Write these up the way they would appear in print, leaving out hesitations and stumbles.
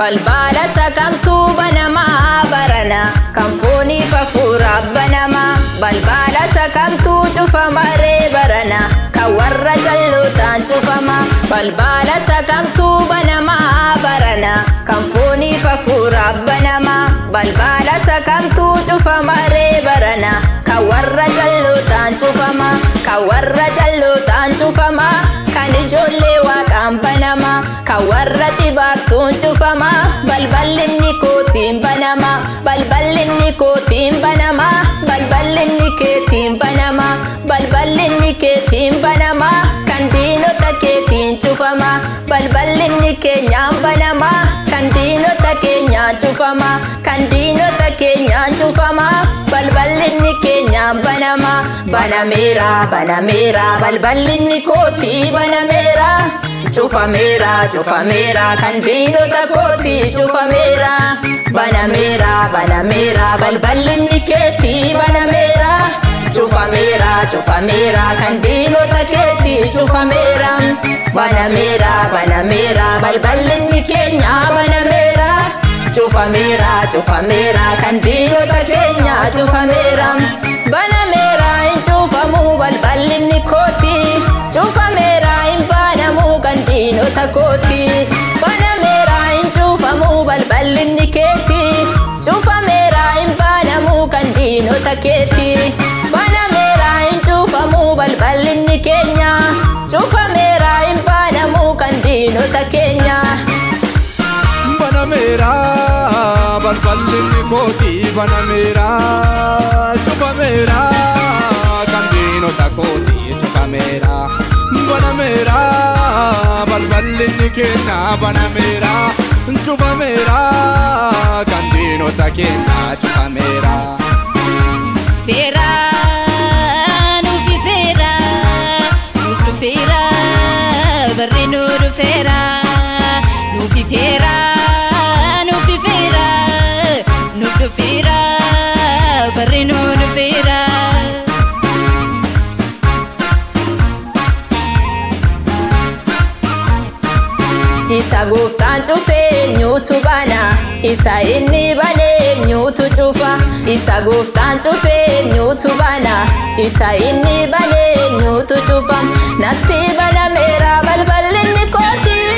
balbala sakamtuu banamaa barana kan foonii fafuura banamaa balbala sakamtuu cufamaree barana kan warra jallotaan cufama balbala sakamtuu banamaa barana kan foonii fafuura banamaa balbala sakamtuu cufamaree barana kan warra jallotaan cufama kan warra jallotaan cufama kan ijoollee waaqaan banama kan warra xibaartuun cufama balballinni kootiin banama balballinni kootiin banama balballinni keetiin banama balballinni keetiin banama kan diinota keetiin cufama balballinni keenyaan banama kan diinota keenyaan cufama kan diinota keenyaan cufama balballinni keenyaan banama banameera banameera balballinni kootii banameera cufameera cufameera kan diinota kootii cufameera banameera banameera balballinni keetii banameera cufameera cufameera kan diinota keetii cufameera banameera banameera balballinni keenya banameera cufameera cufameera kan diinota keenya cufameera banameera hin cufamu balballinni kootii cufameera hin banamu kan diinota kootii banameera hin cufamu balballinni keetii cufameera hin banamu kan diinota keetii banameera hin cufamu balballinni keenya cufameera hin banamu kan diinota keenya banameera balballinni kootii banameera cufameera kan diinota kootii cufameera banameera balballinni keenya banameera cufameera kan diinota keenya cufameera Fera nufi fera nufi fera barre nufi fera nufi fera nufi fera nufi fera barre nufi fera isa gooftaan cufee nyuutu bana isa inni banee nyuutu cufa isa gooftaan cufee nyuutu bana isa inni banee nyuutu cufa natti banameera balballinni kootii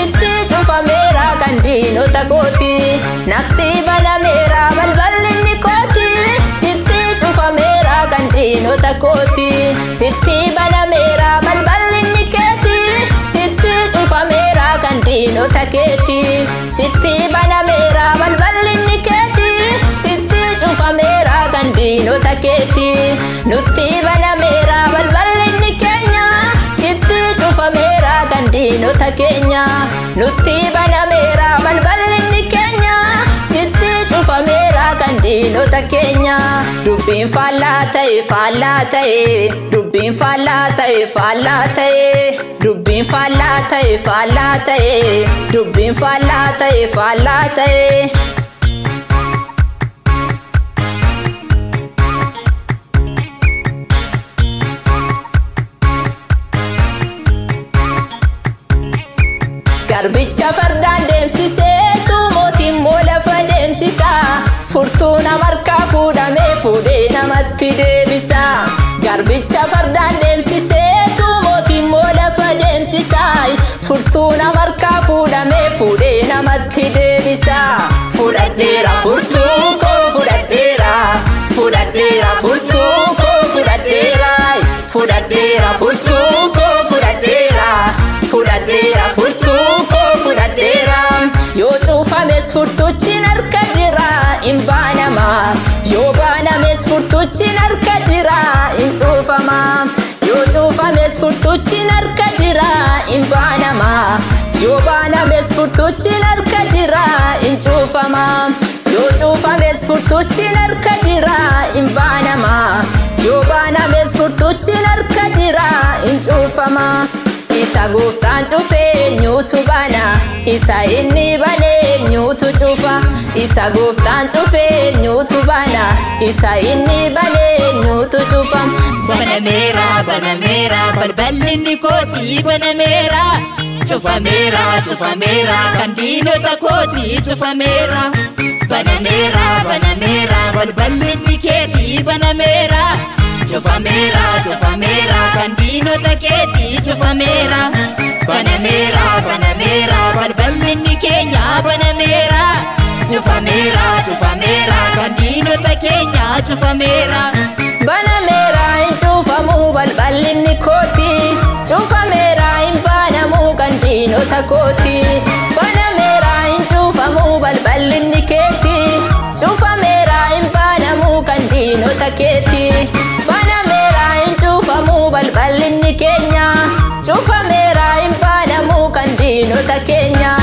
itti cufameera kan diinota kootii natti banameera balballinni kootii itti cufameera kan diinota kootii sitti banameera balballinni keetii itti cufameera kan diinota keetii sitti banameera balballinni keetii itti cufameera kan diinota keetii nutti banameera balballinni keenya itti cufameera kan diinota keenya nutti banameera balballinni keenya itti cufameera kan diinota keenya dubbiin faallaa ta'e dubbiin faallaa ta'e dubbiin faallaa ta'e dubbiin faallaa ta'e garbicha fardaan deemsiseetu mootiin moo lafa deemsisa furtuuna markaa fuudhamee fuudhee namatti deebisa garbicha fardaan deemsiseetu mootiin moo lafa deemsisa furtuuna markaa fuudhamee fuudhee namatti deebisa fudhadheera furtuu koo fudhadheera fudhadheera furtuu koo fudhadheera fudhadheera furtuu koo fudhadheera fudhadheera furtuu koo fudhadheera yoo cufames furtuuchin harka jira hin banama yoo banames furtuuchin harka jira hin cufama yoo cufames furtuuchin harka jira hin banama yoo banames furtuuchin harka jira hin cufama yoo cufames furtuuchin harka jira hin banama yoo banames furtuuchin harka jira hin cufama isa gooftaan cufee nyuutu bana isa inni banee nyuutu cufa isa gooftaan cufee nyuutu bana isa inni banee nyuutu cufa banameera banameera balballinni kootii banameera Chufamera, chufamera, kandino takoti, chufamera. Banamera, banamera, balbalini keti, banamera. Chufamera, chufamera, kandino taketi, chufamera. Banamera, banamera, balbalini kenya, banamera. Chufamera, chufamera, kandino takenya, chufamera. Banamera inchufamu balbalini koti, chufamera imbanamu kandino takoti. Banamera inchufamu balbalini keti, chufamera imbanamu kandino taketi. Banamera inchufamu balbalini kenya, chufamera imbanamu kandino takenya.